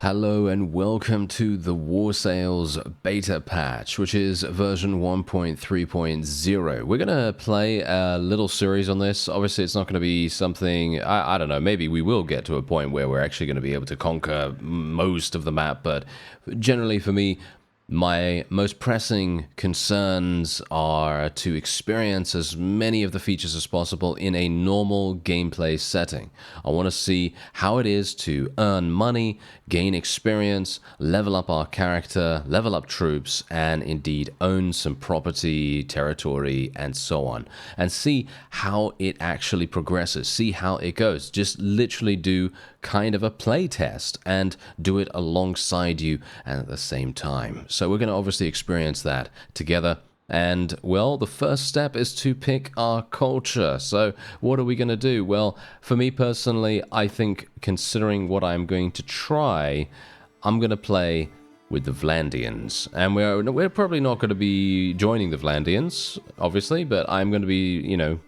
Hello and welcome to the War Sales beta patch, which is version 1.3.0. We're going to play a little series on this. Obviously, it's not going to be something, I don't know, maybe we will get to a point where we're actually going to be able to conquer most of the map, but generally for me, my most pressing concerns are to experience as many of the features as possible in a normal gameplay setting. I want to see how it is to earn money, gain experience, level up our character, level up troops, and indeed own some property, territory, and so on. And see how it actually progresses, see how it goes. Just literally do kind of a play test and do it alongside you and at the same time. So we're going to obviously experience that together. And, well, the first step is to pick our culture. So what are we going to do? Well, for me personally, I think considering what I'm going to try, I'm going to play with the Vlandians. And we're probably not going to be joining the Vlandians, obviously, but I'm going to be,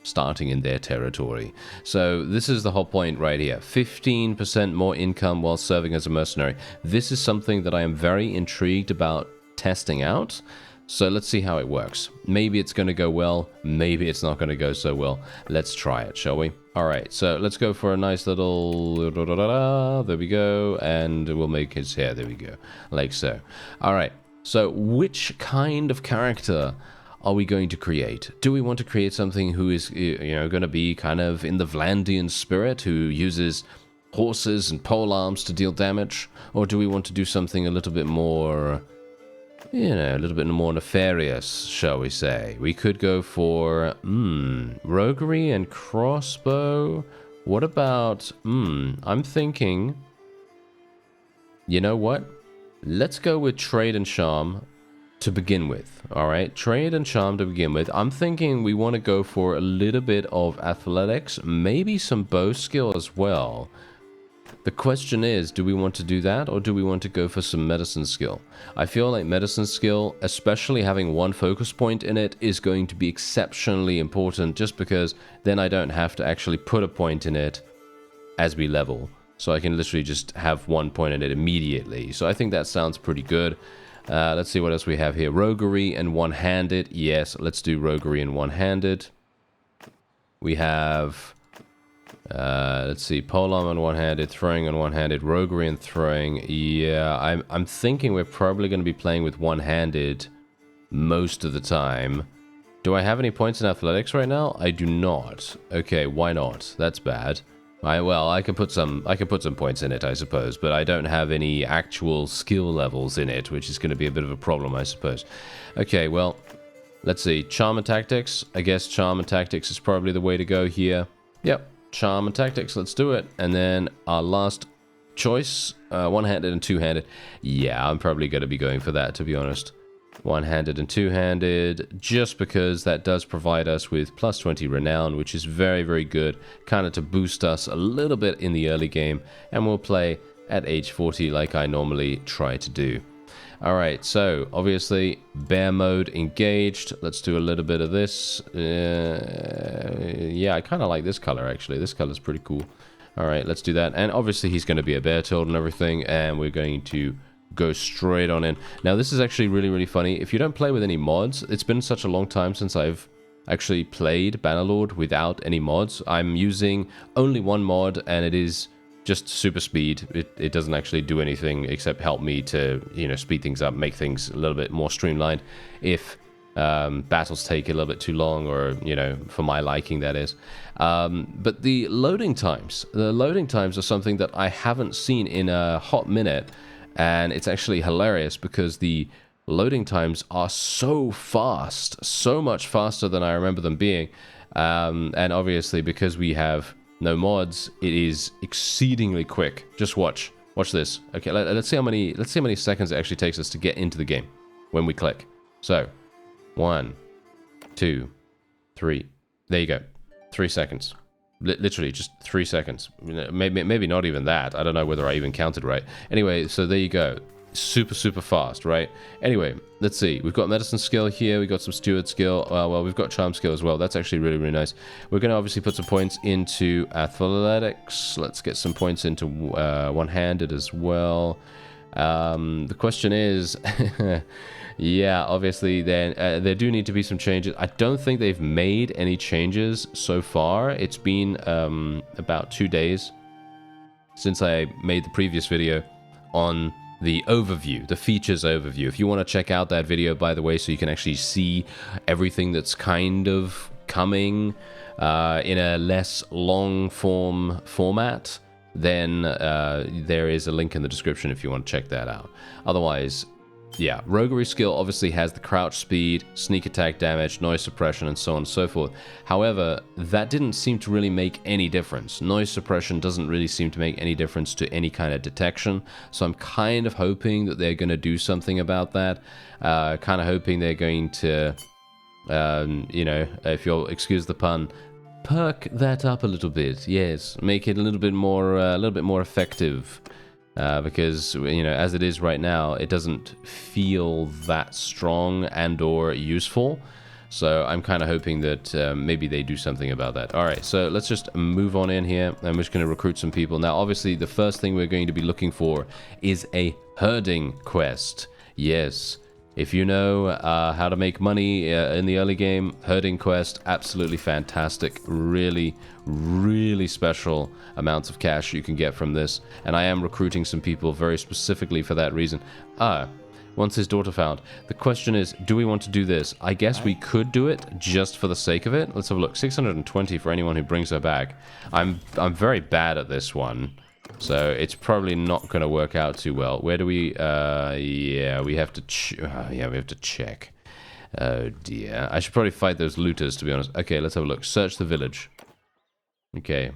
starting in their territory. So this is the whole point right here. 15% more income while serving as a mercenary. This is something that I am very intrigued about testing out. So let's see how it works. Maybe it's going to go well. Maybe it's not going to go so well. Let's try it, shall we? All right, so let's go for a nice little... There we go. And we'll make his hair. There we go. Like so. All right, so which kind of character are we going to create? Do we want to create something who is, going to be kind of in the Vlandian spirit, who uses horses and polearms to deal damage? Or do we want to do something a little bit more, a little bit more nefarious, shall we say? We could go for, roguery and crossbow. What about, I'm thinking, you know what? Let's go with trade and charm to begin with. All right, trade and charm to begin with. I'm thinking we want to go for a little bit of athletics, maybe some bow skill as well. The question is, do we want to do that, or do we want to go for some medicine skill? I feel like medicine skill, especially having one focus point in it, is going to be exceptionally important, just because then I don't have to actually put a point in it as we level. So I can literally just have one point in it immediately. So I think that sounds pretty good. Let's see what else we have here. Roguery and one-handed. Yes, let's do roguery and one-handed. We have, let's see, polearm and one-handed, throwing and one-handed, roguery and throwing. Yeah, I'm thinking we're probably going to be playing with one-handed most of the time. Do I have any points in athletics right now? I do not. Okay, why not? That's bad. I could put some points in it, I suppose, but I don't have any actual skill levels in it, which is going to be a bit of a problem, I suppose. Okay, well, let's see. Charm and tactics. I guess charm and tactics is probably the way to go here. Yep, charm and tactics. Let's do it. And then our last choice, one-handed and two-handed. Yeah, I'm probably going to be going for that, to be honest. One-handed and two-handed, just because that does provide us with plus 20 renown, which is very, very good, kind of to boost us a little bit in the early game, and we'll play at age 40 like I normally try to do. Alright, so obviously bear mode engaged. Let's do a little bit of this. Yeah, I kind of like this color, actually. This color is pretty cool. Alright, let's do that. And obviously he's going to be a bear toad and everything, and we're going to go straight on in. Now, this is actually really, really funny. If you don't play with any mods, it's been such a long time since I've actually played Bannerlord without any mods. I'm using only one mod, and it is just super speed. It doesn't actually do anything except help me to, speed things up, make things a little bit more streamlined if battles take a little bit too long, or, for my liking, that is. But the loading times are something that I haven't seen in a hot minute. And it's actually hilarious because the loading times are so fast, so much faster than I remember them being. And obviously, because we have no mods, it is exceedingly quick. Just watch this. Okay, let's see how many seconds it actually takes us to get into the game when we click. So, 1, 2, 3. There you go. 3 seconds. Literally just 3 seconds. Maybe not even that. I don't know whether I even counted right. Anyway, so there you go. super fast, right? Anyway, let's see. We've got medicine skill here. We've got some steward skill. Well, we've got charm skill as well. That's actually really nice. We're going to obviously put some points into athletics. Let's get some points into one-handed as well. The question is, yeah, obviously there do need to be some changes. I don't think they've made any changes so far. It's been about 2 days since I made the previous video on the overview, the features overview. If you want to check out that video, by the way, so you can actually see everything that's kind of coming in a less long form format, then there is a link in the description if you want to check that out. Otherwise, yeah, roguery skill obviously has the crouch speed, sneak attack damage, noise suppression, and so on and so forth. However, that didn't seem to really make any difference. Noise suppression doesn't really seem to make any difference to any kind of detection, so I'm kind of hoping that they're going to do something about that. Kind of hoping they're going to, you know, if you'll excuse the pun, perk that up a little bit. Yes, make it a little bit more effective. Because, you know, as it is right now, it doesn't feel that strong and or useful. So I'm kind of hoping that maybe they do something about that. All right, so let's just move on in here. I'm just going to recruit some people. Now, obviously, the first thing we're going to be looking for is a herding quest. Yes, if you know how to make money in the early game, herding quest, absolutely fantastic. Really special amounts of cash you can get from this. And I am recruiting some people very specifically for that reason. Once his daughter found. The question is, do we want to do this? I guess we could do it just for the sake of it. Let's have a look. 620 for anyone who brings her back. I'm very bad at this one, so it's probably not going to work out too well. Where do we... yeah, we have to... yeah, we have to check. Oh, dear. I should probably fight those looters, to be honest. Okay, let's have a look. Search the village. Okay.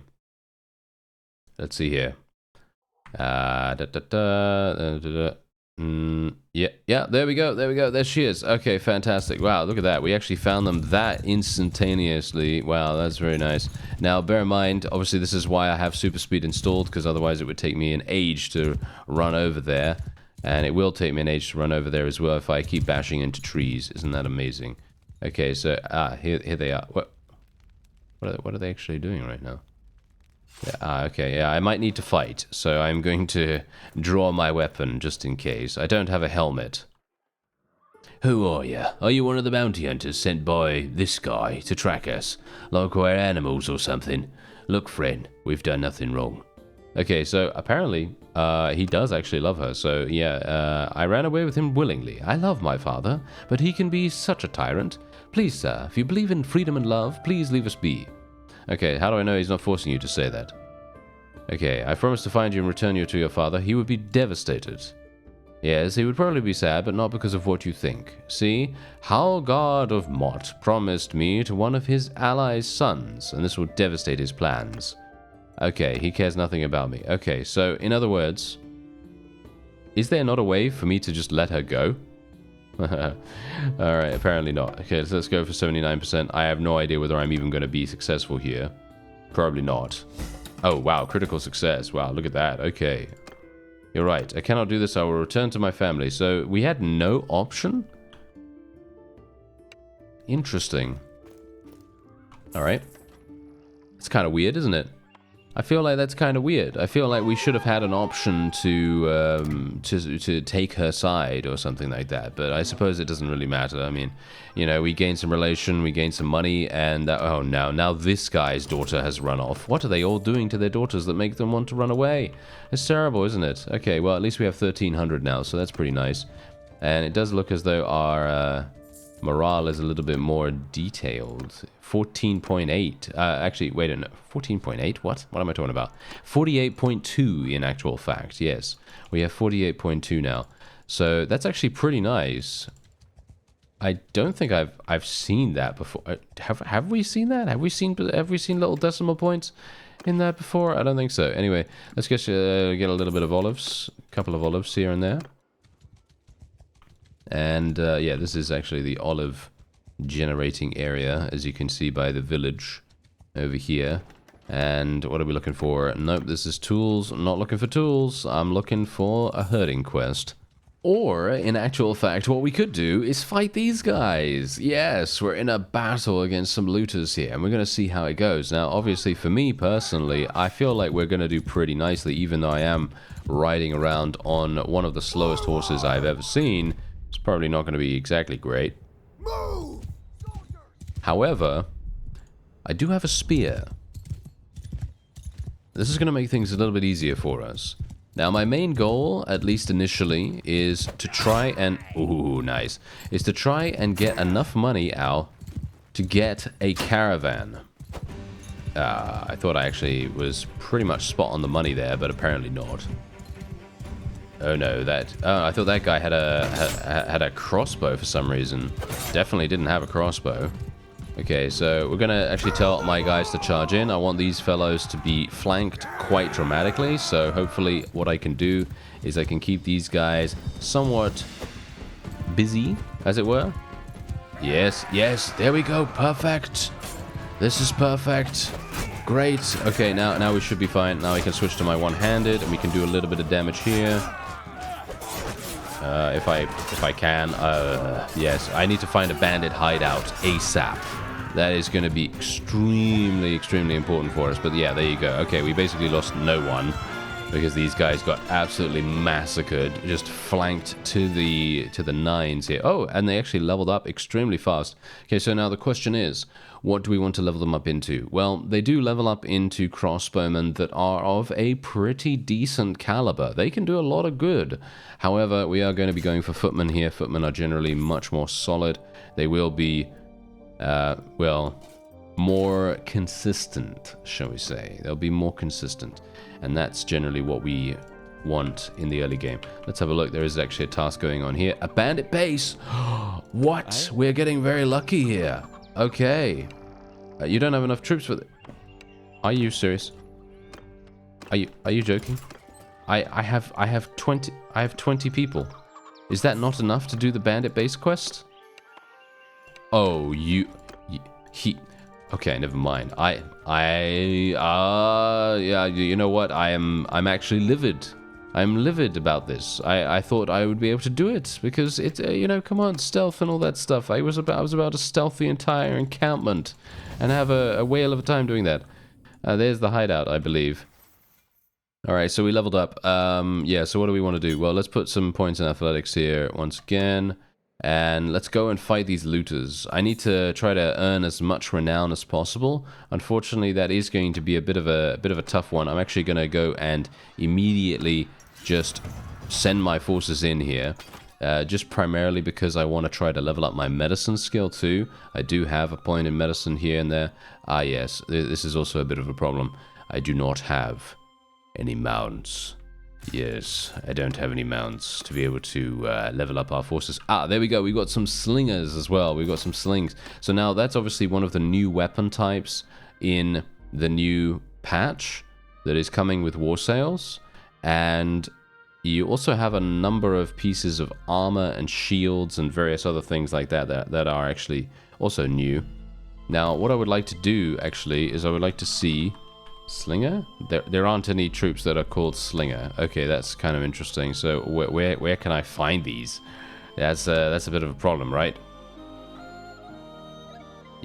Let's see here. Yeah, there we go, there she is. Okay, fantastic. Wow, look at that. We actually found them that instantaneously. Wow, that's very nice. Now, bear in mind, obviously this is why I have super speed installed, because otherwise it would take me an age to run over there. And it will take me an age to run over there as well if I keep bashing into trees. Isn't that amazing? Okay, so, here they are. What are they actually doing right now? Yeah, okay, yeah, I might need to fight, so I'm going to draw my weapon just in case. I don't have a helmet. Who are you? Are you one of the bounty hunters sent by this guy to track us? Like we're animals or something? Look, friend, we've done nothing wrong. Okay, so apparently, he does actually love her, so yeah, I ran away with him willingly. I love my father, but he can be such a tyrant. Please, sir, if you believe in freedom and love, please leave us be. Okay, how do I know he's not forcing you to say that? Okay, I promise to find you and return you to your father. He would be devastated. Yes, he would probably be sad, but not because of what you think. See, Halgard of Mott promised me to one of his allies' sons, and this will devastate his plans. Okay, he cares nothing about me. Okay, so in other words, is there not a way for me to just let her go? Alright, apparently not. Okay, so let's go for 79%. I have no idea whether I'm even going to be successful here. Probably not. Oh, wow, critical success. Wow, look at that. Okay. You're right. I cannot do this. I will return to my family. So, we had no option? Interesting. Alright. It's kind of weird, isn't it? I feel like that's kind of weird. I feel like we should have had an option to take her side or something like that. But I suppose it doesn't really matter. I mean, you know, we gain some relation, we gain some money, and oh, now this guy's daughter has run off. What are they all doing to their daughters that make them want to run away? It's terrible, isn't it? Okay, well, at least we have 1,300 now, so that's pretty nice. And it does look as though our morale is a little bit more detailed. 14.8. Actually, wait a minute. 14.8? What? What am I talking about? 48.2 in actual fact. Yes, we have 48.2 now. So that's actually pretty nice. I don't think I've seen that before. Have we seen that? Have we seen little decimal points in that before? I don't think so. Anyway, let's get a little bit of olives. A couple of olives here and there. And yeah, this is actually the olive generating area, as you can see by the village over here. And what are we looking for? Nope, this is tools. I'm not looking for tools. I'm looking for a herding quest. Or, in actual fact, what we could do is fight these guys. Yes, we're in a battle against some looters here, and we're going to see how it goes. Now, obviously, for me personally, I feel like we're going to do pretty nicely, even though I am riding around on one of the slowest horses I've ever seen. It's probably not going to be exactly great. However, I do have a spear. This is going to make things a little bit easier for us. Now, my main goal, at least initially, is to try and... Ooh, nice. Is to try and get enough money out to get a caravan. I thought I actually was pretty much spot on the money there, but apparently not. Oh no, that... I thought that guy had a crossbow for some reason. Definitely didn't have a crossbow. Okay, so we're going to actually tell my guys to charge in. I want these fellows to be flanked quite dramatically, so hopefully what I can do is I can keep these guys somewhat busy, as it were. Yes, yes, there we go, perfect. This is perfect. Great. Okay, now we should be fine. Now I can switch to my one-handed, and we can do a little bit of damage here. If I can, yes, I need to find a bandit hideout ASAP. That is going to be extremely, extremely important for us. But yeah, there you go. Okay, we basically lost no one because these guys got absolutely massacred, just flanked to the nines here. Oh, and they actually leveled up extremely fast. Okay, so now the question is, what do we want to level them up into? Well, they do level up into crossbowmen that are of a pretty decent caliber. They can do a lot of good. However, we are going to be going for footmen here. Footmen are generally much more solid. They will be... well, more consistent, shall we say. They'll be more consistent. And that's generally what we want in the early game. Let's have a look. There is actually a task going on here. A bandit base! What? We're getting very lucky here. Okay. You don't have enough troops for it. Are you serious? Are you joking? I have 20 people. Is that not enough to do the bandit base quest? Oh, he... Okay, never mind. Yeah, you know what? I'm actually livid. I'm livid about this. I thought I would be able to do it because it's, you know, come on, stealth and all that stuff. I was about to stealth the entire encampment and have a whale of a time doing that. There's the hideout, I believe. All right, so we leveled up. Yeah, so what do we want to do? Well, let's put some points in athletics here once again. And let's go and fight these looters. I need to try to earn as much renown as possible. Unfortunately, that is going to be a bit of a tough one. I'm actually going to go and immediately just send my forces in here. Just primarily because I want to try to level up my medicine skill too. I do have a point in medicine here and there. Ah yes, this is also a bit of a problem. I do not have any mounts. Yes, I don't have any mounts to be able to level up our forces. Ah, there we go. We've got some slingers as well. We've got some slings. So now that's obviously one of the new weapon types in the new patch that is coming with war sales. And you also have a number of pieces of armor and shields and various other things like that are actually also new. Now, what I would like to do actually is I would like to see... Slinger? There aren't any troops that are called Slinger. Okay, that's kind of interesting. So where can I find these? That's a bit of a problem, right?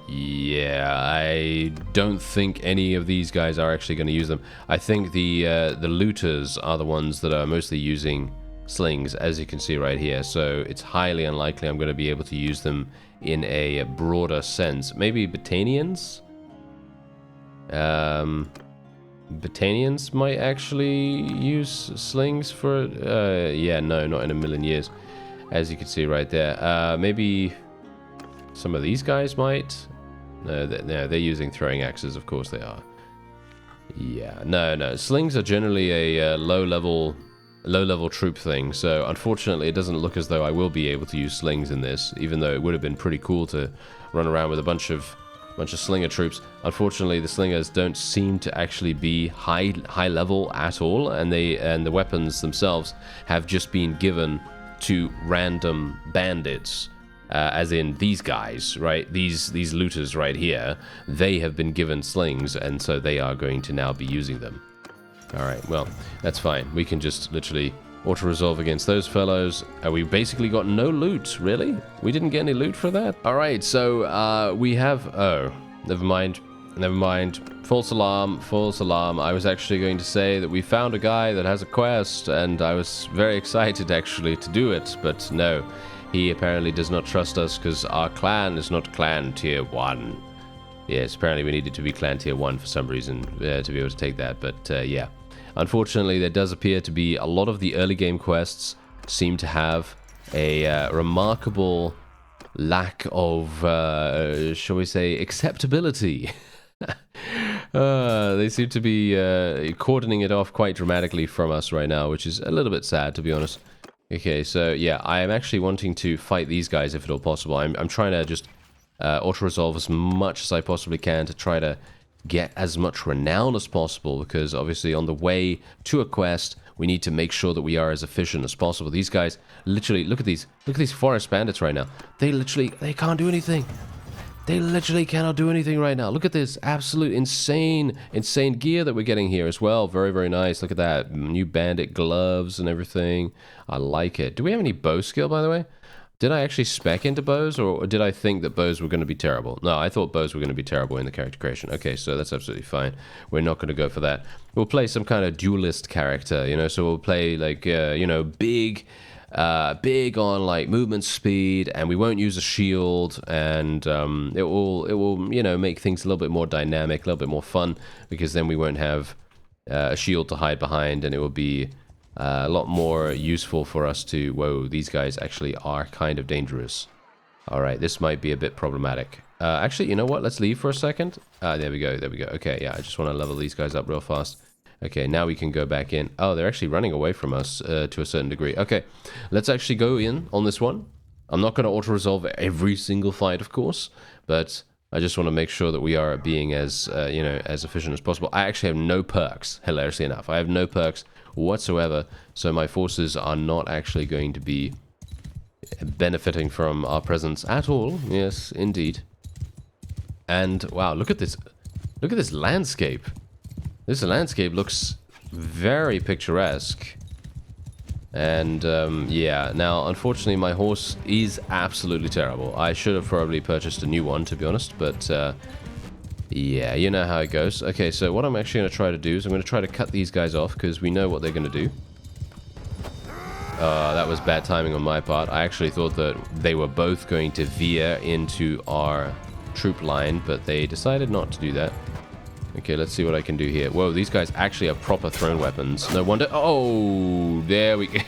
Yeah, I don't think any of these guys are actually going to use them. I think the looters are the ones that are mostly using slings, as you can see right here. So it's highly unlikely I'm going to be able to use them in a broader sense. Maybe Battanians? Battanians might actually use slings for... yeah, no, not in a million years. As you can see right there. Maybe some of these guys might. No, they're using throwing axes, of course they are. Yeah, no. Slings are generally a low-level troop thing. So unfortunately, it doesn't look as though I will be able to use slings in this, even though it would have been pretty cool to run around with a bunch of slinger troops. Unfortunately, the slingers don't seem to actually be high level at all, and the weapons themselves have just been given to random bandits, as in these guys, right? These looters right here, they have been given slings, and so they are going to now be using them. All right, well, that's fine. We can just literally auto-resolve against those fellows. We basically got no loot, really? We didn't get any loot for that? Alright, so we have... Oh, never mind. Never mind. False alarm, false alarm. I was actually going to say that we found a guy that has a quest, and I was very excited actually to do it, but no. He apparently does not trust us because our clan is not clan tier 1. Yes, apparently we needed to be clan tier 1 for some reason to be able to take that, but yeah. Unfortunately, there does appear to be a lot of the early game quests seem to have a remarkable lack of, shall we say, acceptability. They seem to be cordoning it off quite dramatically from us right now, which is a little bit sad, to be honest. Okay, so yeah, I am actually wanting to fight these guys if at all possible. I'm trying to just auto-resolve as much as I possibly can to try to get as much renown as possible, because obviously on the way to a quest, we need to make sure that we are as efficient as possible. These guys, literally, look at these forest bandits right now. They can't do anything. They literally cannot do anything right now. Look at this absolute insane gear that we're getting here as well. Very, very nice. Look at that. New bandit gloves and everything. I like it. Do we have any bow skill, by the way? Did I actually spec into bows, or did I think that bows were going to be terrible? No, I thought bows were going to be terrible in the character creation. Okay, so that's absolutely fine. We're not going to go for that. We'll play some kind of duelist character, you know, so we'll play, like, you know, big on, like, movement speed, and we won't use a shield, and it will, you know, make things a little bit more dynamic, a little bit more fun, because then we won't have a shield to hide behind, and it will be a lot more useful for us to... Whoa, these guys actually are kind of dangerous. Alright, this might be a bit problematic. Actually, you know what? Let's leave for a second. There we go, there we go. Okay, yeah, I just want to level these guys up real fast. Okay, now we can go back in. Oh, they're actually running away from us to a certain degree. Okay, let's actually go in on this one. I'm not going to auto-resolve every single fight, of course, but I just want to make sure that we are being as, you know, as efficient as possible. I actually have no perks, hilariously enough. I have no perks whatsoever, so my forces are not actually going to be benefiting from our presence at all. Yes, indeed. And wow, look at this landscape. This landscape looks very picturesque. And yeah, now unfortunately my horse is absolutely terrible. I should have probably purchased a new one, to be honest, but yeah, you know how it goes. Okay, so what I'm actually going to try to do is I'm going to try to cut these guys off, because we know what they're going to do. That was bad timing on my part. I actually thought that they were both going to veer into our troop line, but they decided not to do that. Okay, let's see what I can do here. Whoa, these guys actually have proper thrown weapons. No wonder... Oh, there we go.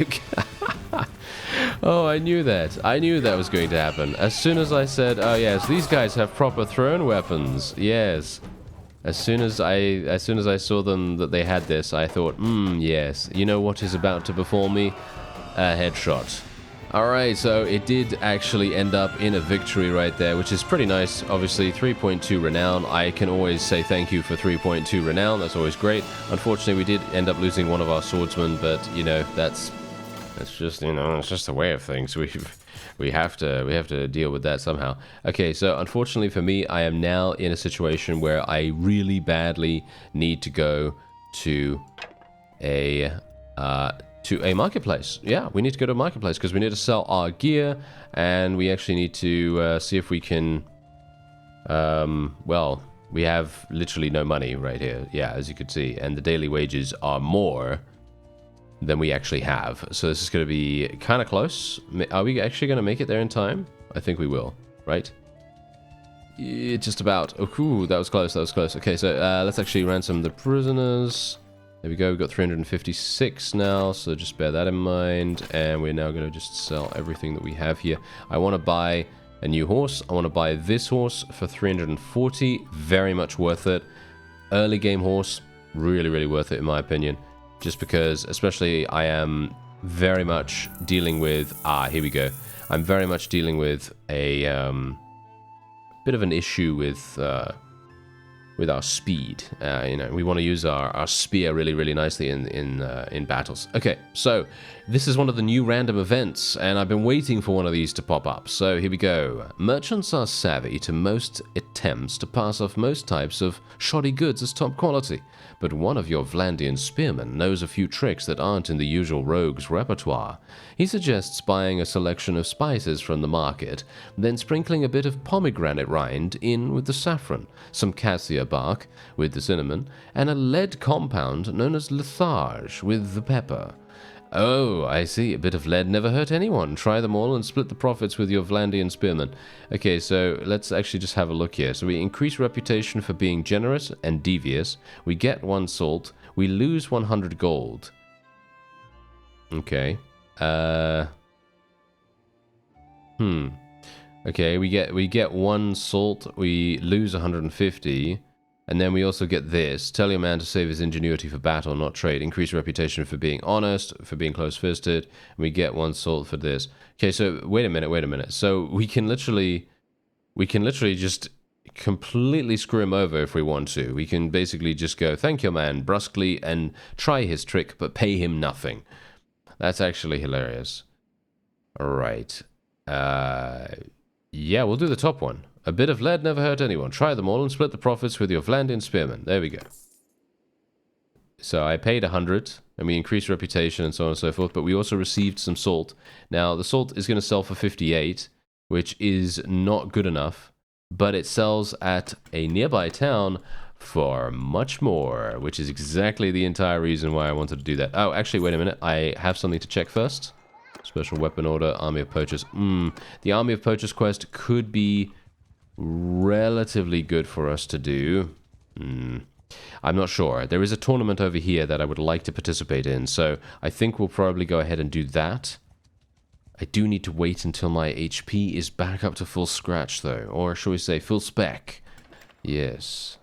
Oh, I knew that. I knew that was going to happen. As soon as I said, oh yes, these guys have proper thrown weapons. Yes. As soon as I saw them that they had this, I thought, yes. You know what is about to befall me? A headshot. Alright, so it did actually end up in a victory right there, which is pretty nice. Obviously, 3.2 renown. I can always say thank you for 3.2 renown. That's always great. Unfortunately, we did end up losing one of our swordsmen, but, you know, that's just, you know, it's just the way of things. We have to deal with that somehow. Okay, so unfortunately for me, I am now in a situation where I really badly need to go to a marketplace. Yeah, we need to go to a marketplace because we need to sell our gear, and we actually need to see if we can... well, we have literally no money right here. Yeah, as you can see, and the daily wages are more than we actually have. So this is going to be kind of close. Are we actually going to make it there in time? I think we will, right? It's just about... Oh, cool, that was close, that was close. Okay, so let's actually ransom the prisoners. There we go, we've got 356 now, so just bear that in mind. And we're now going to just sell everything that we have here. I want to buy a new horse. I want to buy this horse for 340. Very much worth it. Early game horse, really, really worth it in my opinion. Just because, especially, I am very much dealing with... here we go. I'm very much dealing with a bit of an issue with with our speed. You know, we want to use our spear really, really nicely in battles. Okay, so this is one of the new random events, and I've been waiting for one of these to pop up. So here we go. Merchants are savvy to most attempts to pass off most types of shoddy goods as top quality, but one of your Vlandian spearmen knows a few tricks that aren't in the usual rogue's repertoire. He suggests buying a selection of spices from the market, then sprinkling a bit of pomegranate rind in with the saffron, some cassia bark with the cinnamon, and a lead compound known as litharge with the pepper. Oh, I see. A bit of lead never hurt anyone. Try them all and split the profits with your Vlandian spearmen. Okay, so let's actually just have a look here. So we increase reputation for being generous and devious. We get 1 salt. We lose 100 gold. Okay. Okay, we get 1 salt. We lose 150. And then we also get this. Tell your man to save his ingenuity for battle, not trade. Increase reputation for being honest, for being close-fisted. And we get 1 salt for this. Okay, so wait a minute. So we can literally just completely screw him over if we want to. We can basically just go, thank your man, brusquely, and try his trick, but pay him nothing. That's actually hilarious. All right. Yeah, we'll do the top one. A bit of lead never hurt anyone. Try them all and split the profits with your Vlandian spearmen. There we go. So I paid 100, and we increased reputation and so on and so forth, but we also received some salt. Now, the salt is going to sell for 58, which is not good enough, but it sells at a nearby town for much more, which is exactly the entire reason why I wanted to do that. Oh, actually, wait a minute. I have something to check first. Special weapon order, Army of Poachers. The Army of Poachers quest could be relatively good for us to do. I'm not sure. There is a tournament over here that I would like to participate in, so I think we'll probably go ahead and do that. I do need to wait until my HP is back up to full scratch, though. Or shall we say full spec? Yes.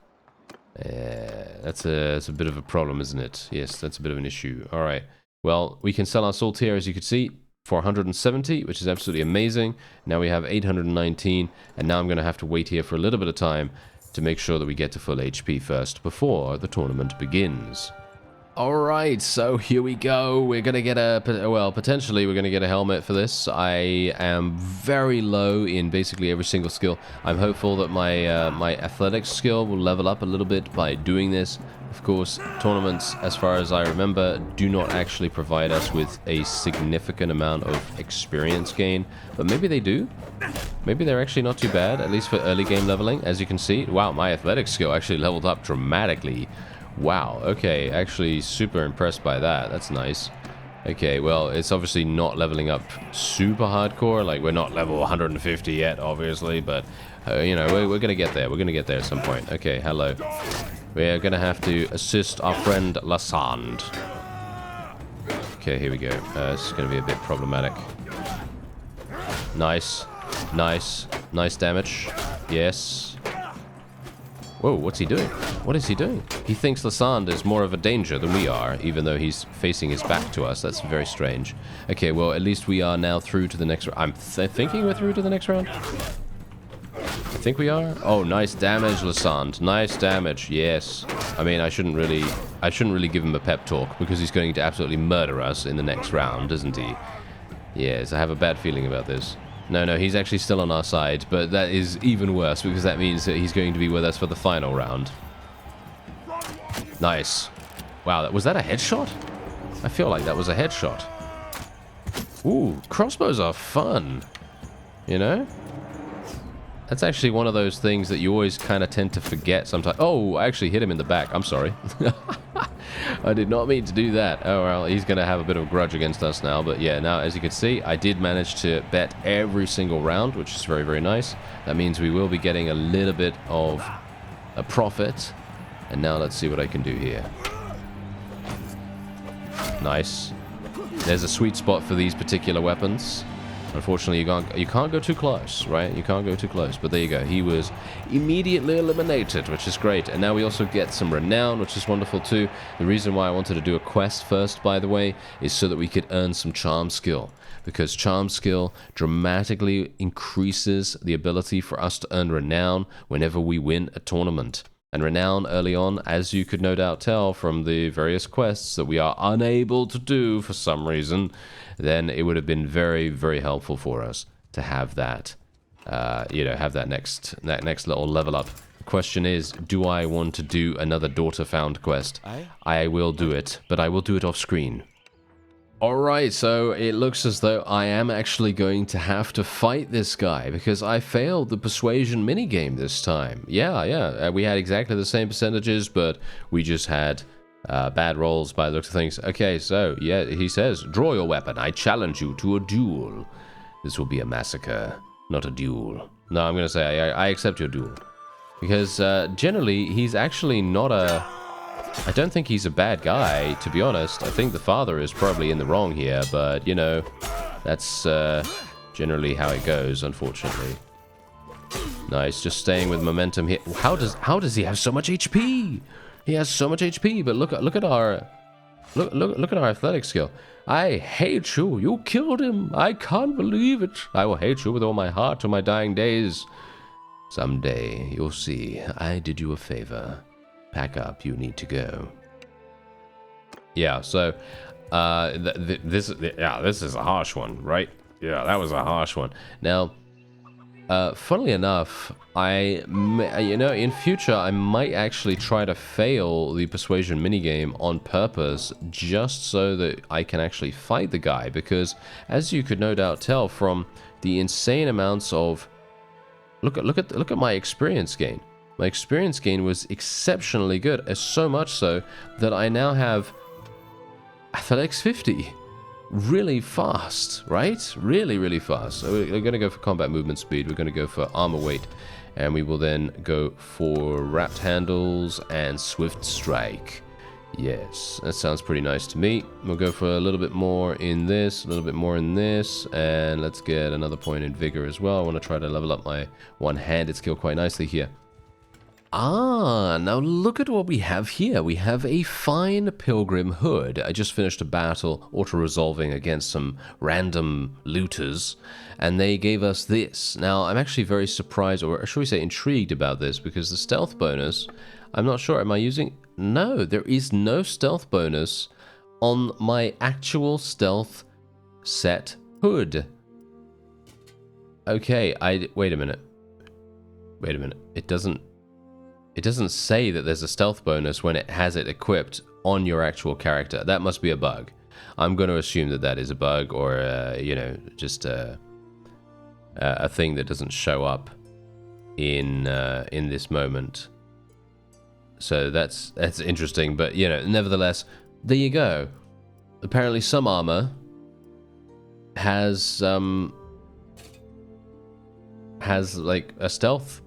That's a bit of a problem, isn't it? Yes, that's a bit of an issue. All right. Well, we can sell our salt here, as you can see, for 170, which is absolutely amazing. Now we have 819, and now I'm going to have to wait here for a little bit of time to make sure that we get to full HP first before the tournament begins. Alright, so here we go. We're going to get potentially we're going to get a helmet for this. I am very low in basically every single skill. I'm hopeful that my my athletics skill will level up a little bit by doing this. Of course, tournaments, as far as I remember, do not actually provide us with a significant amount of experience gain, but maybe they do. Maybe they're actually not too bad, at least for early game leveling. As you can see, wow, my athletics skill actually leveled up dramatically. Wow, okay, actually super impressed by that. That's nice. Okay, well, it's obviously not leveling up super hardcore. Like, we're not level 150 yet, obviously, but, you know, we're going to get there. We're going to get there at some point. Okay, hello. We're going to have to assist our friend Lasand. Okay, here we go. This is going to be a bit problematic. Nice. Nice. Nice damage. Yes. Whoa, what's he doing? What is he doing? He thinks Lasand is more of a danger than we are, even though he's facing his back to us. That's very strange. Okay, well, at least we are now through to the next round. I'm thinking we're through to the next round. I think we are. Oh, nice damage, Lasand. Nice damage. Yes. I mean, I shouldn't really give him a pep talk because he's going to absolutely murder us in the next round, isn't he? Yes, I have a bad feeling about this. No, he's actually still on our side, but that is even worse because that means that he's going to be with us for the final round. Nice. Wow, was that a headshot? I feel like that was a headshot. Ooh, crossbows are fun. You know? That's actually one of those things that you always kind of tend to forget sometimes. Oh, I actually hit him in the back. I'm sorry. I did not mean to do that. Oh, well, he's going to have a bit of a grudge against us now. But yeah, now, as you can see, I did manage to bet every single round, which is very, very nice. That means we will be getting a little bit of a profit. And now let's see what I can do here. Nice. There's a sweet spot for these particular weapons. Unfortunately, you can't go too close, right? You can't go too close. But there you go. He was immediately eliminated, which is great. And now we also get some renown, which is wonderful too. The reason why I wanted to do a quest first, by the way, is so that we could earn some charm skill. Because charm skill dramatically increases the ability for us to earn renown whenever we win a tournament. and renown early on, as you could no doubt tell from the various quests that we are unable to do for some reason, then it would have been very, very helpful for us to have that, have that next little level up. The question is, do I want to do another daughter found quest? I will do it, but I will do it off screen. Alright, so it looks as though I am actually going to have to fight this guy, because I failed the persuasion minigame this time. Yeah, we had exactly the same percentages, but we just had bad rolls by the looks of things. Okay, so, yeah, he says, draw your weapon, I challenge you to a duel. This will be a massacre, not a duel. No, I'm going to say I accept your duel. Because generally, he's actually not a... I don't think he's a bad guy, to be honest. I think the father is probably in the wrong here, but, you know, that's generally how it goes, unfortunately. Nice, just staying with momentum here. How does he have so much HP? He has so much HP, but look at our athletic skill. I hate you. You killed him. I can't believe it. I will hate you with all my heart to my dying days. Someday you'll see. I did you a favor. Pack up, you need to go. Yeah, so this is a harsh one, right? Yeah, that was a harsh one. Now, funnily enough, in future I might actually try to fail the persuasion minigame on purpose, just so that I can actually fight the guy, because as you could no doubt tell from the insane amounts of look at my experience gain. My experience gain was exceptionally good, so much so that I now have Athletics 50. Really fast, right? Really, really fast. So we're going to go for combat movement speed, we're going to go for armor weight, and we will then go for wrapped handles and swift strike. Yes, that sounds pretty nice to me. We'll go for a little bit more in this, a little bit more in this, and let's get another point in vigor as well. I want to try to level up my one-handed skill quite nicely here. Ah, now look at what we have here. We have a fine pilgrim hood. I just finished a battle auto-resolving against some random looters, and they gave us this. Now, I'm actually very surprised, or should we say intrigued about this, because the stealth bonus, I'm not sure, am I using... No, there is no stealth bonus on my actual stealth set hood. Okay, wait a minute. It doesn't say that there's a stealth bonus when it has it equipped on your actual character. That must be a bug. I'm going to assume that that is a bug, or just a thing that doesn't show up in this moment. So that's interesting, but nevertheless, there you go. Apparently, some armor has like a stealth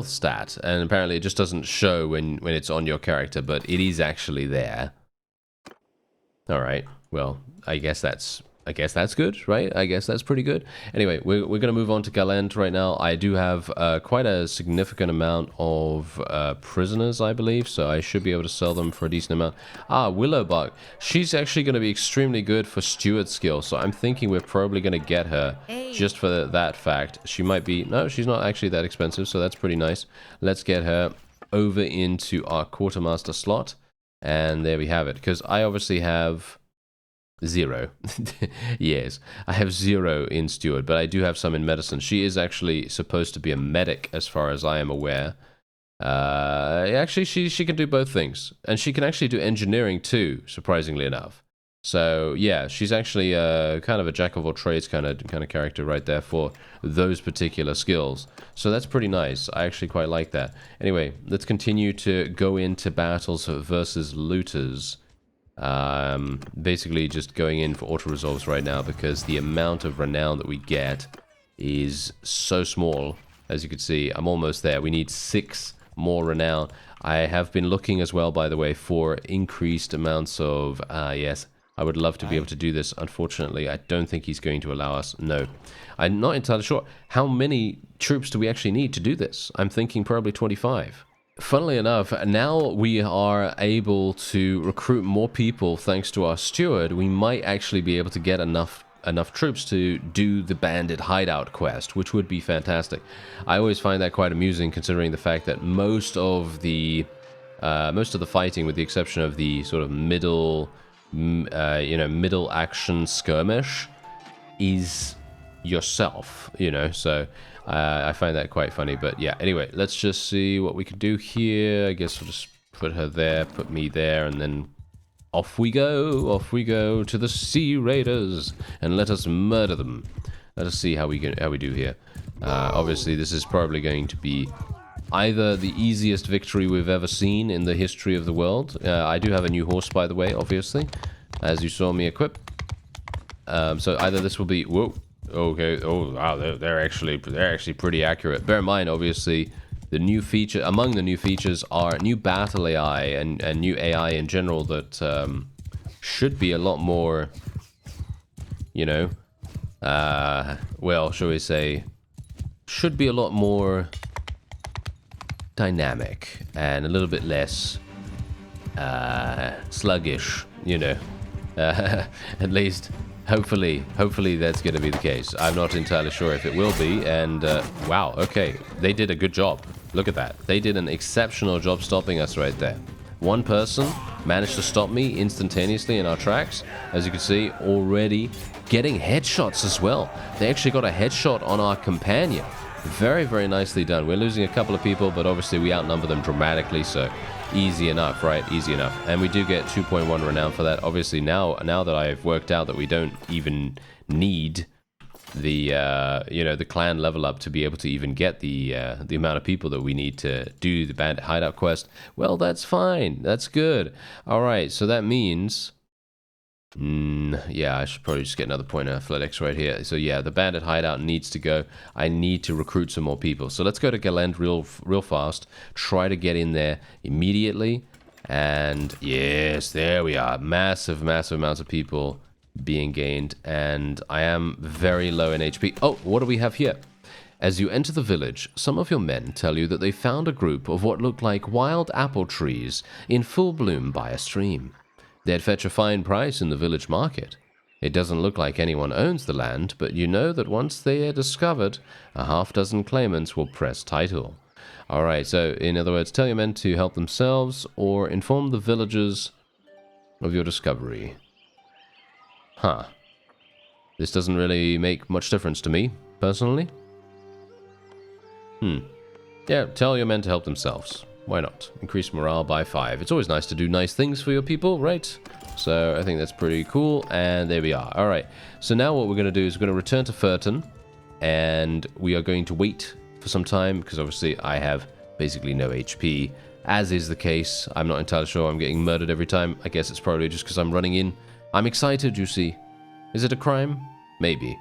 stat, and apparently it just doesn't show when it's on your character, but it is actually there. All right, well, I guess that's good, right? I guess that's pretty good. Anyway, we're going to move on to Galent right now. I do have quite a significant amount of prisoners, I believe, so I should be able to sell them for a decent amount. Ah, Willowbug. She's actually going to be extremely good for steward skill, so I'm thinking we're probably going to get her just for that fact. She might be... No, she's not actually that expensive, so that's pretty nice. Let's get her over into our quartermaster slot, and there we have it, because I obviously have... 0. Yes, I have 0 in steward, but I do have some in medicine. She is actually supposed to be a medic, as far as I am aware. Actually, she can do both things, and she can actually do engineering too, surprisingly enough. So yeah, she's actually kind of a jack of all trades kind of character right there for those particular skills. So that's pretty nice. I actually quite like that. Anyway, let's continue to go into battles versus looters. Basically just going in for auto resolves right now, because the amount of renown that we get is so small. As you can see, I'm almost there. We need 6 more renown. I have been looking as well, by the way, for increased amounts of yes, I would love to be able to do this. Unfortunately, I don't think he's going to allow us. No, I'm not entirely sure. How many troops do we actually need to do this? I'm thinking probably 25. Funnily enough, now we are able to recruit more people thanks to our steward. We might actually be able to get enough enough troops to do the bandit hideout quest, which would be fantastic. I always find that quite amusing, considering the fact that most of the fighting, with the exception of the sort of middle action skirmish, is yourself, so I find that quite funny. But yeah, anyway, let's just see what we can do here. I guess we'll just put her there, put me there, and then off we go to the Sea Raiders, and let us murder them. Let us see how we do here. Obviously, this is probably going to be either the easiest victory we've ever seen in the history of the world. I do have a new horse, by the way, obviously, as you saw me equip. So either this will be... Whoa. Okay. Oh, wow. They're actually pretty accurate. Bear in mind, obviously, the new feature... Among the new features are new battle AI and new AI in general that should be a lot more, well, shall we say, should be a lot more dynamic and a little bit less sluggish, at least hopefully that's going to be the case. I'm not entirely sure if it will be. And wow, okay, they did a good job. Look at that. They did an exceptional job stopping us right there. One person managed to stop me instantaneously in our tracks. As you can see, already getting headshots as well. They actually got a headshot on our companion. Very, very nicely done. We're losing a couple of people, but obviously we outnumber them dramatically, so easy enough, right? Easy enough. And we do get 2.1 renown for that. Obviously, now that I've worked out that we don't even need the the clan level up to be able to even get the amount of people that we need to do the bandit hideout quest, well, that's fine. That's good. All right, so that means... yeah, I should probably just get another point of athletics right here. So yeah, the bandit hideout needs to go. I need to recruit some more people. So let's go to Galend real fast. Try to get in there immediately. And yes, there we are. Massive amounts of people being gained. And I am very low in HP. Oh, what do we have here? As you enter the village, some of your men tell you that they found a group of what looked like wild apple trees in full bloom by a stream. They'd fetch a fine price in the village market. It doesn't look like anyone owns the land, but you know that once they are discovered, a half-dozen claimants will press title. Alright, so in other words, tell your men to help themselves or inform the villagers of your discovery. Huh. This doesn't really make much difference to me, personally. Yeah, tell your men to help themselves. Why not? Increase morale by 5. It's always nice to do nice things for your people, right? So I think that's pretty cool. And there we are. All right. So now what we're going to do is we're going to return to Furton. And we are going to wait for some time because obviously I have basically no HP. As is the case. I'm not entirely sure I'm getting murdered every time. I guess it's probably just because I'm running in. I'm excited, you see. Is it a crime? Maybe.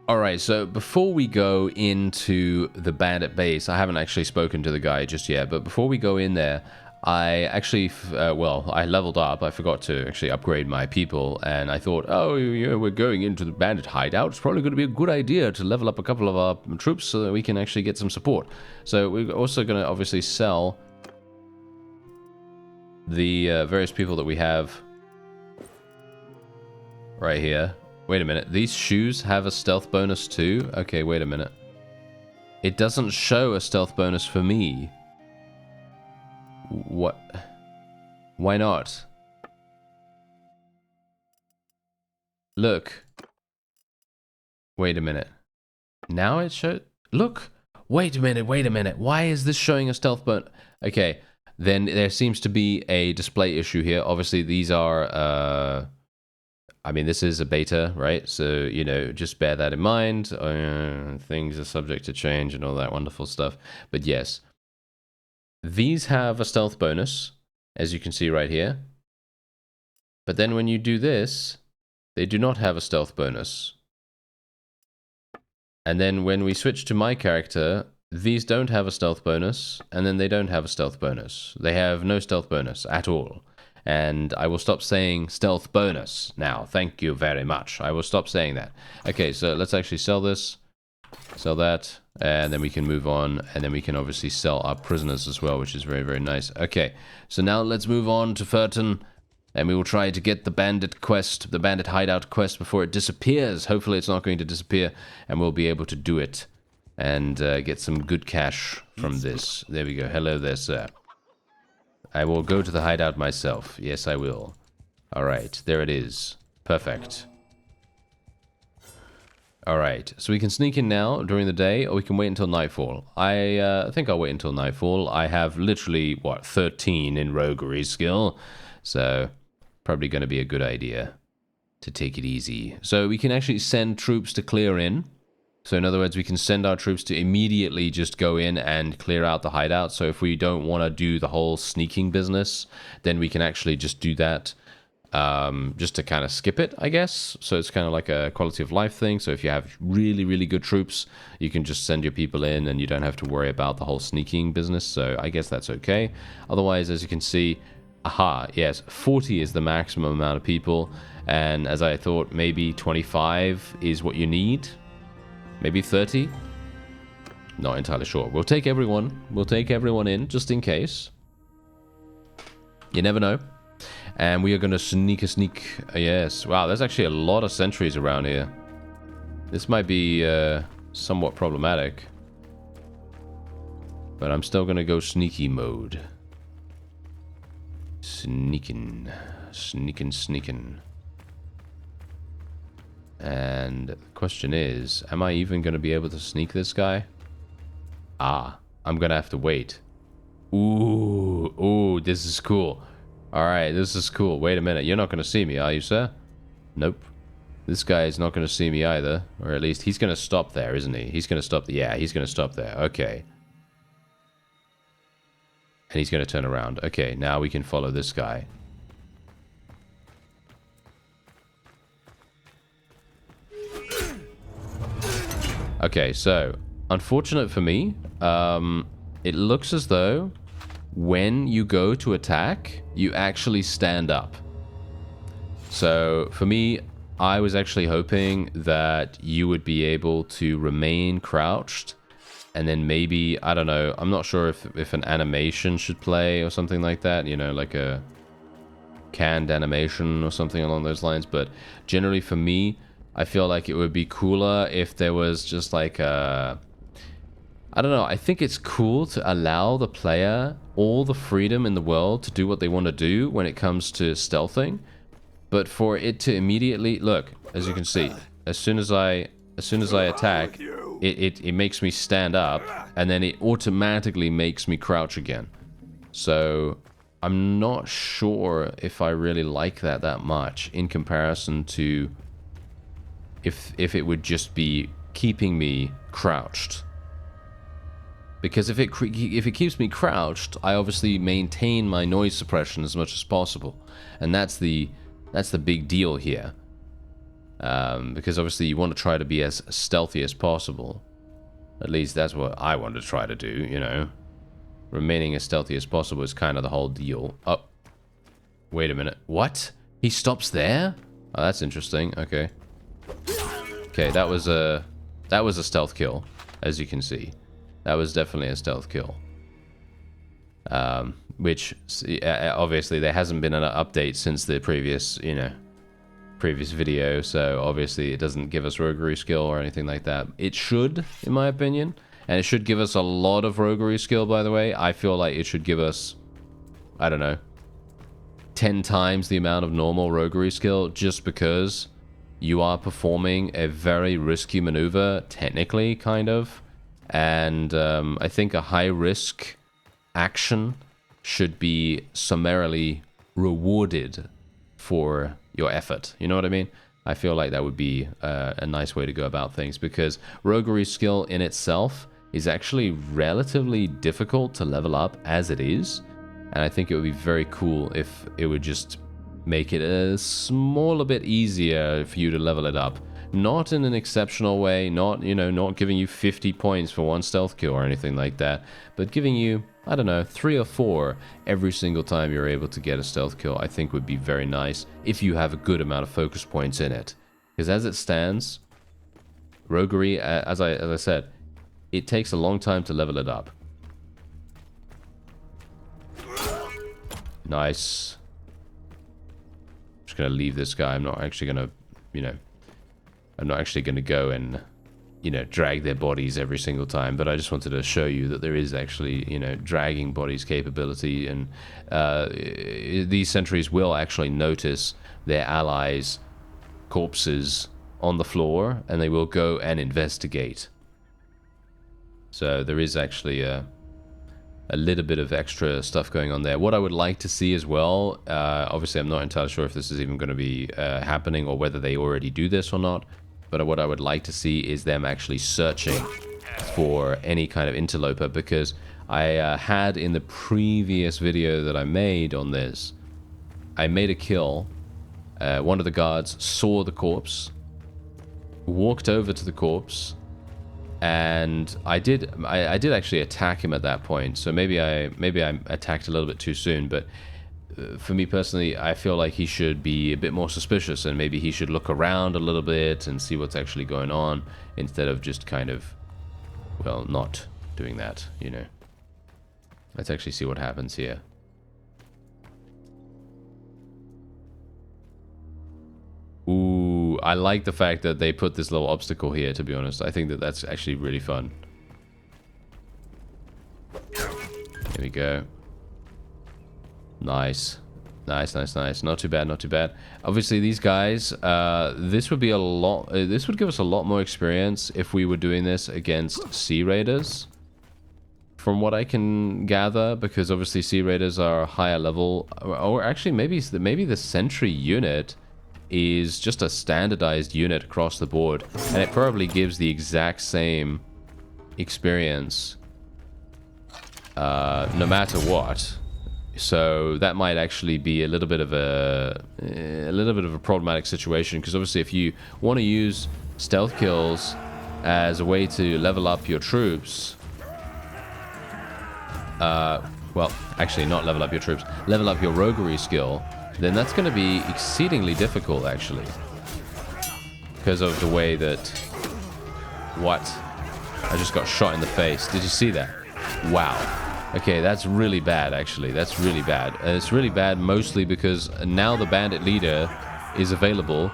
Alright, so before we go into the bandit base, I haven't actually spoken to the guy just yet, but before we go in there, I actually, I leveled up. I forgot to actually upgrade my people, and I thought, oh, we're going into the bandit hideout. It's probably going to be a good idea to level up a couple of our troops so that we can actually get some support. So we're also going to obviously sell the various people that we have right here. Wait a minute, these shoes have a stealth bonus too? Okay, wait a minute. It doesn't show a stealth bonus for me. What? Why not? Look. Wait a minute. Now it shows... Look! Wait a minute. Why is this showing a stealth bonus? Okay, then there seems to be a display issue here. Obviously, these are... I mean, this is a beta, right? So, just bear that in mind. Things are subject to change and all that wonderful stuff. But yes, these have a stealth bonus, as you can see right here. But then when you do this, they do not have a stealth bonus. And then when we switch to my character, these don't have a stealth bonus, and then they don't have a stealth bonus. They have no stealth bonus at all. And I will stop saying stealth bonus now. Thank you very much. I will stop saying that. Okay, so let's actually sell this. Sell that. And then we can move on. And then we can obviously sell our prisoners as well, which is very, very nice. Okay, so now let's move on to Furton. And we will try to get the bandit quest, the bandit hideout quest, before it disappears. Hopefully it's not going to disappear, and we'll be able to do it and get some good cash from this. There we go. Hello there, sir. I will go to the hideout myself. Yes, I will. Alright, there it is. Perfect. Alright, so we can sneak in now during the day, or we can wait until nightfall. I think I'll wait until nightfall. I have literally, what, 13 in roguery skill. So, probably going to be a good idea to take it easy. So, we can actually send troops to clear in. So, in other words, we can send our troops to immediately just go in and clear out the hideout. So, if we don't want to do the whole sneaking business, then we can actually just do that. Just to kind of skip it, I guess. So it's kind of like a quality of life thing. So if you have really, really good troops, you can just send your people in and you don't have to worry about the whole sneaking business. So I guess that's okay. Otherwise, as you can see, aha, yes, 40 is the maximum amount of people. And as I thought, maybe 25 is what you need. Maybe 30. Not entirely sure. We'll take everyone. We'll take everyone in just in case. You never know. And we are going to sneak. Yes. Wow, there's actually a lot of sentries around here. This might be somewhat problematic. But I'm still going to go sneaky mode. Sneaking. And the question is, am I even going to be able to sneak this guy? Ah, I'm going to have to wait. Ooh, this is cool. Alright, this is cool. Wait a minute. You're not going to see me, are you, sir? Nope. This guy is not going to see me either. Or at least he's going to stop there, isn't he? He's going to stop. Yeah, he's going to stop there. Okay. And he's going to turn around. Okay, now we can follow this guy. Okay, so, unfortunate for me, it looks as though when you go to attack, you actually stand up. So for me, I was actually hoping that you would be able to remain crouched and then maybe, I don't know, I'm not sure if an animation should play or something like that, you know, like a canned animation or something along those lines. But generally for me, I feel like it would be cooler if there was just like a... I don't know, I think it's cool to allow the player all the freedom in the world to do what they want to do when it comes to stealthing. But for it to immediately... Look, as you can see, as soon as I attack, it makes me stand up, and then it automatically makes me crouch again. So, I'm not sure if I really like that much in comparison to if it would just be keeping me crouched. Because if it keeps me crouched, I obviously maintain my noise suppression as much as possible, and that's the big deal here. Because obviously you want to try to be as stealthy as possible. At least that's what I want to try to do. You know, remaining as stealthy as possible is kind of the whole deal. Oh, wait a minute. What? He stops there? Oh, that's interesting. Okay. Okay, that was a stealth kill, as you can see. That was definitely a stealth kill. Which, obviously, there hasn't been an update since the previous video, so obviously it doesn't give us roguery skill or anything like that. It should, in my opinion, and it should give us a lot of roguery skill, by the way. I feel like it should give us, I don't know, 10 times the amount of normal roguery skill, just because you are performing a very risky maneuver, technically, kind of. And I think a high-risk action should be summarily rewarded for your effort. You know what I mean? I feel like that would be a nice way to go about things, because roguery skill in itself is actually relatively difficult to level up as it is. And I think it would be very cool if it would just make it a small bit easier for you to level it up. Not in an exceptional way, not giving you 50 points for one stealth kill or anything like that, but giving you, I don't know, 3 or 4 every single time you're able to get a stealth kill, I think would be very nice if you have a good amount of focus points in it. Because as it stands, roguery, as I said, it takes a long time to level it up. Nice. going to leave this guy. I'm not actually going to, you know, I'm not actually going to go and, you know, drag their bodies every single time, but I just wanted to show you that there is actually, you know, dragging bodies capability, and these sentries will actually notice their allies' corpses on the floor, and they will go and investigate. So there is actually a little bit of extra stuff going on there. What I would like to see as well, obviously I'm not entirely sure if this is even going to be happening or whether they already do this or not, but what I would like to see is them actually searching for any kind of interloper, because I had in the previous video that I made on this, I made a kill. One of the guards saw the corpse, walked over to the corpse, and I did actually attack him at that point. So maybe I attacked a little bit too soon, but for me personally, I feel like he should be a bit more suspicious, and maybe he should look around a little bit and see what's actually going on, instead of just kind of, well, not doing that, you know. Let's actually see what happens here. Ooh, I like the fact that they put this little obstacle here, to be honest. I think that that's actually really fun. Here we go. Nice. Nice, nice, nice. Not too bad, not too bad. Obviously, these guys, this would be a lot, this would give us a lot more experience if we were doing this against Sea Raiders, from what I can gather, because obviously Sea Raiders are higher level, or actually maybe the Sentry unit is just a standardized unit across the board, and it probably gives the exact same experience no matter what. So that might actually be a little bit of a problematic situation, because obviously if you want to use stealth kills as a way to level up your troops, well, actually not level up your troops, level up your roguery skill, then that's going to be exceedingly difficult, actually, because of the way that... What? I just got shot in the face. Did you see that? Wow. Okay, that's really bad, actually. That's really bad. And it's really bad mostly because now the bandit leader is available.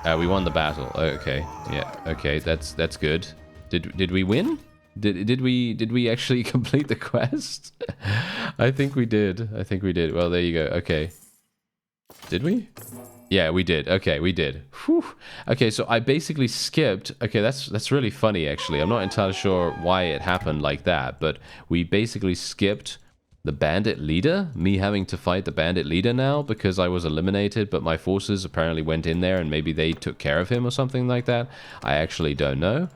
We won the battle. Okay, yeah. Okay, that's good. Did we win? Did we actually complete the quest? I think we did. I think we did. Well, there you go. Okay. Did we? Yeah, we did. Okay, we did. Whew. Okay, so I basically skipped... Okay, that's really funny, actually. I'm not entirely sure why it happened like that, but we basically skipped the bandit leader, me having to fight the bandit leader now, because I was eliminated, but my forces apparently went in there and maybe they took care of him or something like that. I actually don't know.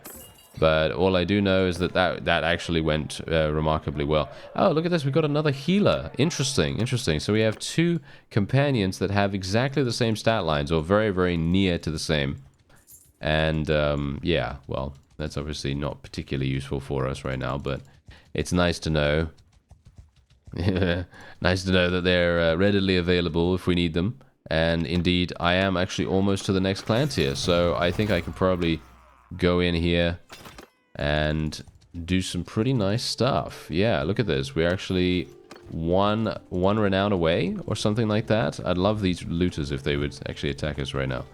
But all I do know is that actually went remarkably well. Oh, look at this. We've got another healer. Interesting, interesting. So we have two companions that have exactly the same stat lines, or very, very near to the same. And, yeah, well, that's obviously not particularly useful for us right now, but it's nice to know. Nice to know that they're readily available if we need them. And indeed, I am actually almost to the next clan tier, so I think I can probably go in here and do some pretty nice stuff. Yeah, look at this. We're actually one renown away or something like that. I'd love these looters if they would actually attack us right now.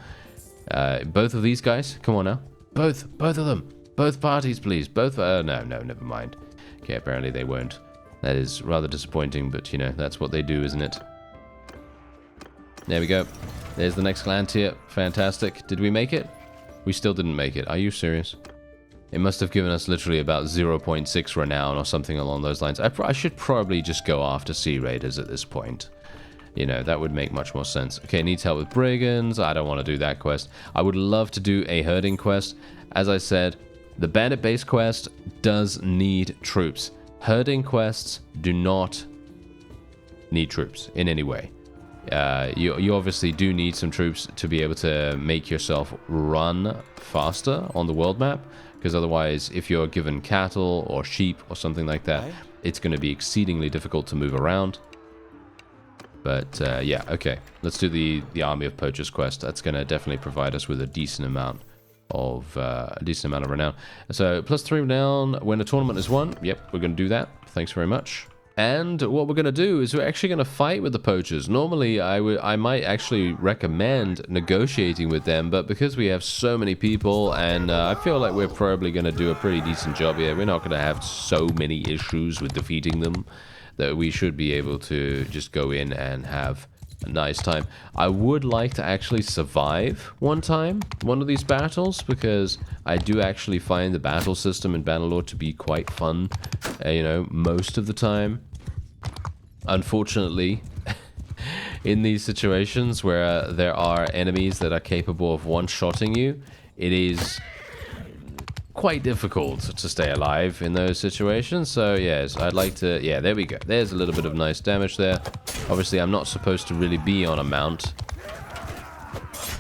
Both of these guys, come on now. Both of them. Both parties, please. Both. No, never mind. Okay, apparently they won't. That is rather disappointing, but you know, that's what they do, isn't it? There we go. There's the next clan tier. Fantastic. Did we make it? We still didn't make it. Are you serious? It must have given us literally about 0.6 renown or something along those lines. I should probably just go after Sea Raiders at this point. You know, that would make much more sense. Okay, needs help with brigands. I don't want to do that quest. I would love to do a herding quest. As I said, the bandit base quest does need troops. Herding quests do not need troops in any way. You obviously do need some troops to be able to make yourself run faster on the world map, because otherwise, if you're given cattle or sheep or something like that, it's going to be exceedingly difficult to move around. But yeah, okay, let's do the Army of Poachers quest. That's going to definitely provide us with a decent amount of renown. So +3 renown when a tournament is won. Yep, we're going to do that. Thanks very much. And what we're going to do is we're actually going to fight with the poachers. Normally, I might actually recommend negotiating with them, but because we have so many people, and I feel like we're probably going to do a pretty decent job here. We're not going to have so many issues with defeating them, that we should be able to just go in and have a nice time. I would like to actually survive one of these battles, because I do actually find the battle system in Bannerlord to be quite fun, you know, most of the time. Unfortunately, in these situations where there are enemies that are capable of one-shotting you, it is quite difficult to stay alive in those situations. So yes, I'd like to, yeah, there we go. There's a little bit of nice damage there. Obviously, I'm not supposed to really be on a mount.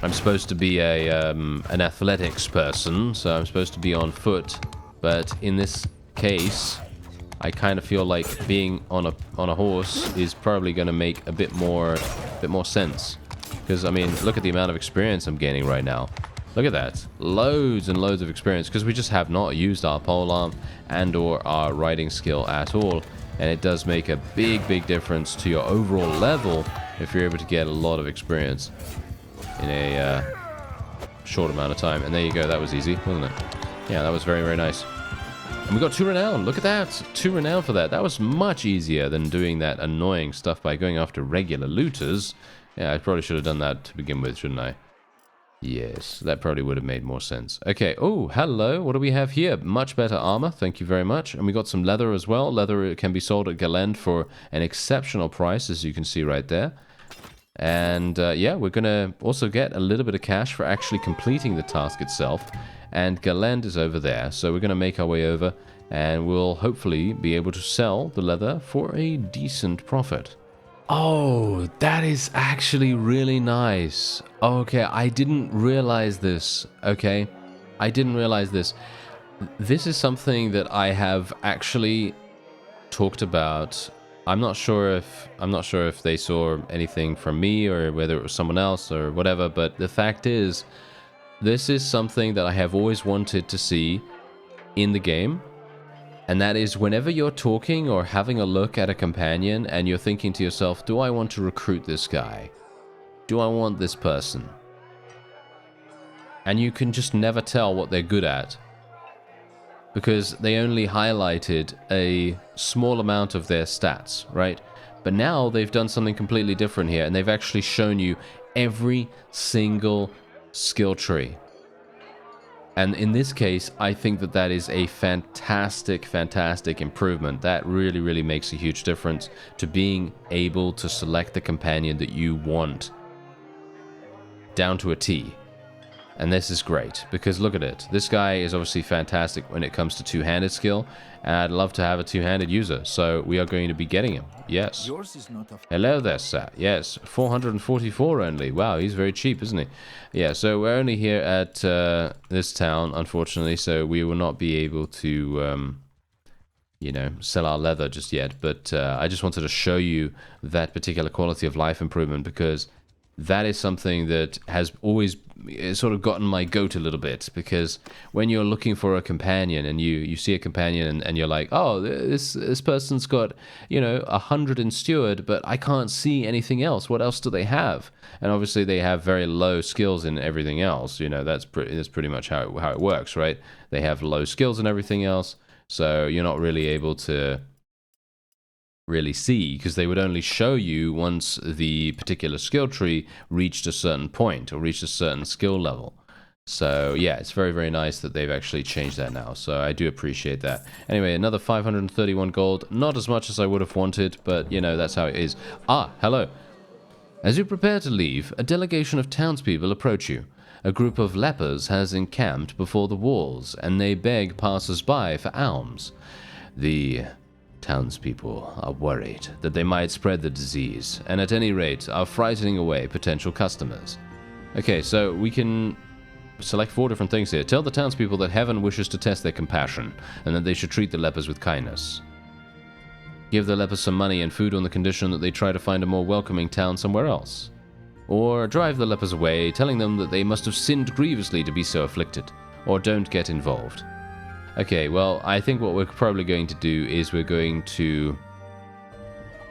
I'm supposed to be an athletics person, so I'm supposed to be on foot. But in this case, I kind of feel like being on a horse is probably going to make a bit more sense. Because I mean, look at the amount of experience I'm gaining right now. Look at that. Loads and loads of experience, because we just have not used our polearm and or our riding skill at all. And it does make a big difference to your overall level if you're able to get a lot of experience in a short amount of time. And there you go. That was easy, wasn't it? Yeah, that was very nice. And we got 2 renown. Look at that. 2 renown for that. That was much easier than doing that annoying stuff by going after regular looters. Yeah, I probably should have done that to begin with, shouldn't I? Yes, that probably would have made more sense. Okay, oh, hello. What do we have here? Much better armor, thank you very much. And we got some leather as well. Leather can be sold at Galend for an exceptional price, as you can see right there. And yeah, we're going to also get a little bit of cash for actually completing the task itself. And Galend is over there, so we're going to make our way over, and we'll hopefully be able to sell the leather for a decent profit. Oh, that is actually really nice. Okay, I didn't realize this. Okay, I didn't realize this. This is something that I have actually talked about. I'm not sure if they saw anything from me or whether it was someone else or whatever, but the fact is, this is something that I have always wanted to see in the game. And that is, whenever you're talking or having a look at a companion and you're thinking to yourself, do I want to recruit this guy? Do I want this person? And you can just never tell what they're good at, because they only highlighted a small amount of their stats, right? But now they've done something completely different here, and they've actually shown you every single skill tree. And in this case, I think that that is a fantastic improvement. That really makes a huge difference to being able to select the companion that you want down to a T. And this is great, because look at it. This guy is obviously fantastic when it comes to two-handed skill, and I'd love to have a two-handed user, so we are going to be getting him. Yes. Yours is not a... Hello there, sir. Yes, 444 only. Wow, he's very cheap, isn't he? Yeah, so we're only here at this town, unfortunately, so we will not be able to, you know, sell our leather just yet. But I just wanted to show you that particular quality of life improvement, because that is something that has always sort of gotten my goat a little bit, because when you're looking for a companion and you see a companion and you're like, oh, this person's got, you know, 100 in steward, but I can't see anything else. What else do they have? And obviously they have very low skills in everything else. You know, that's pretty much how it works, right? They have low skills in everything else, so you're not really able to really see, because they would only show you once the particular skill tree reached a certain point or reached a certain skill level. So yeah, it's very nice that they've actually changed that now, so I do appreciate that. Anyway, another 531 gold, not as much as I would have wanted, but you know, that's how it is. Ah, hello. As you prepare to leave, a delegation of townspeople approach you. A group of lepers has encamped before the walls, and they beg passers-by for alms. The townspeople are worried that they might spread the disease, and at any rate are frightening away potential customers. Okay, so we can select 4 different things here. Tell the townspeople that heaven wishes to test their compassion, and that they should treat the lepers with kindness. Give the lepers some money and food on the condition that they try to find a more welcoming town somewhere else. Or drive the lepers away, telling them that they must have sinned grievously to be so afflicted, or don't get involved. Okay, well, I think what we're probably going to do is we're going to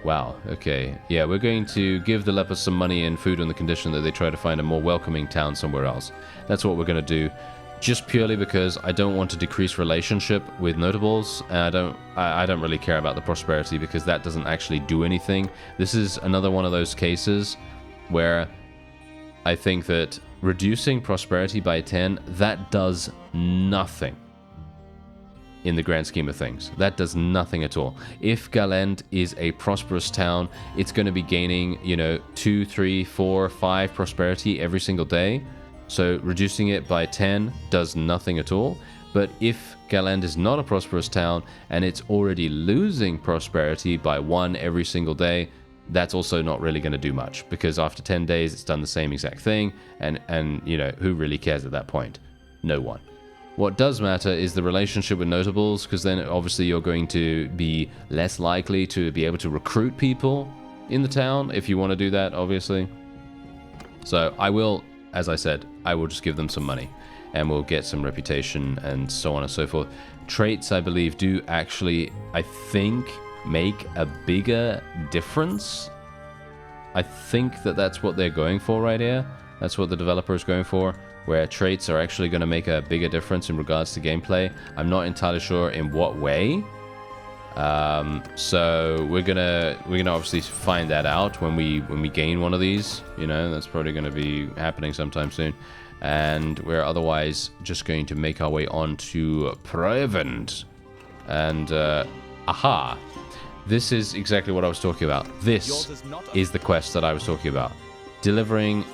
Wow, okay. Yeah, we're going to give the lepers some money and food on the condition that they try to find a more welcoming town somewhere else. That's what we're going to do. Just purely because I don't want to decrease relationship with notables, and I don't really care about the prosperity because that doesn't actually do anything. This is another one of those cases where I think that reducing prosperity by 10, that does nothing in the grand scheme of things. That does nothing at all. If Galend is a prosperous town, it's going to be gaining, 2, 3, 4, 5 prosperity every single day. So reducing it by 10 does nothing at all. But if Galend is not a prosperous town and it's already losing prosperity by 1 every single day, that's also not really going to do much, because after 10 days it's done the same exact thing, and who really cares at that point? No one. What does matter is the relationship with notables, because then obviously you're going to be less likely to be able to recruit people in the town if you want to do that, obviously. So I will, as I said, I will just give them some money and we'll get some reputation and so on and so forth. Traits, I believe, do actually, I think, make a bigger difference. I think that that's what they're going for right here. That's what the developer is going for, where traits are actually going to make a bigger difference in regards to gameplay. I'm not entirely sure in what way. So we're gonna obviously find that out when we gain one of these. That's probably going to be happening sometime soon. And we're otherwise just going to make our way on to Prevent. And aha. This is exactly what I was talking about. This is the quest that I was talking about. Delivering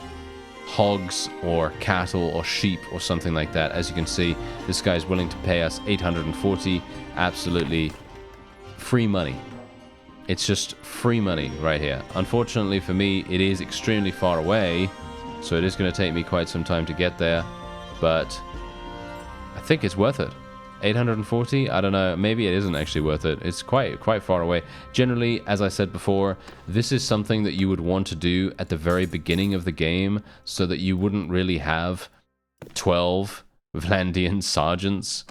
hogs or cattle or sheep or something like that. As you can see, this guy is willing to pay us 840. Absolutely free money. It's just free money right here. Unfortunately for me, it is extremely far away, so it is going to take me quite some time to get there. But I think it's worth it. 840? I don't know. Maybe it isn't actually worth it. It's quite far away. Generally, as I said before, this is something that you would want to do at the very beginning of the game so that you wouldn't really have 12 Vlandian sergeants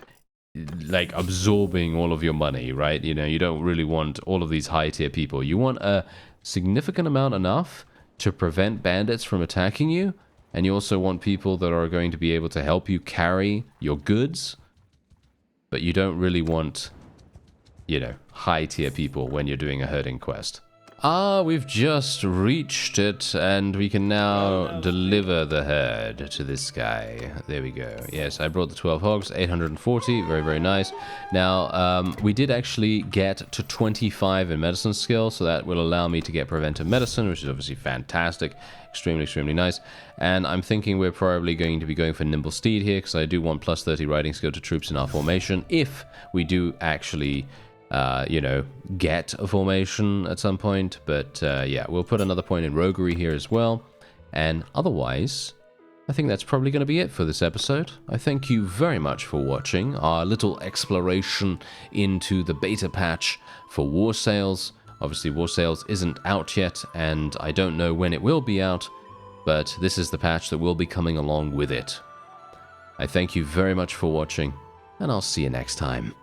like absorbing all of your money, right? You don't really want all of these high tier people. You want a significant amount enough to prevent bandits from attacking you, and you also want people that are going to be able to help you carry your goods. But you don't really want, high tier people when you're doing a herding quest. We've just reached it, and we can now deliver the herd to this guy. There we go. Yes, I brought the 12 hogs, 840, very, very nice. Now, we did actually get to 25 in medicine skill, so that will allow me to get preventive medicine, which is obviously fantastic. Extremely, extremely nice. And I'm thinking we're probably going to be going for nimble steed here, because I do want plus 30 riding skill to troops in our formation, if we do actually get a formation at some point. But yeah, we'll put another point in roguery here as well. And otherwise, I think that's probably going to be it for this episode. I thank you very much for watching our little exploration into the beta patch for War Sales. Obviously, War Sales isn't out yet, and I don't know when it will be out, but this is the patch that will be coming along with it. I thank you very much for watching, and I'll see you next time.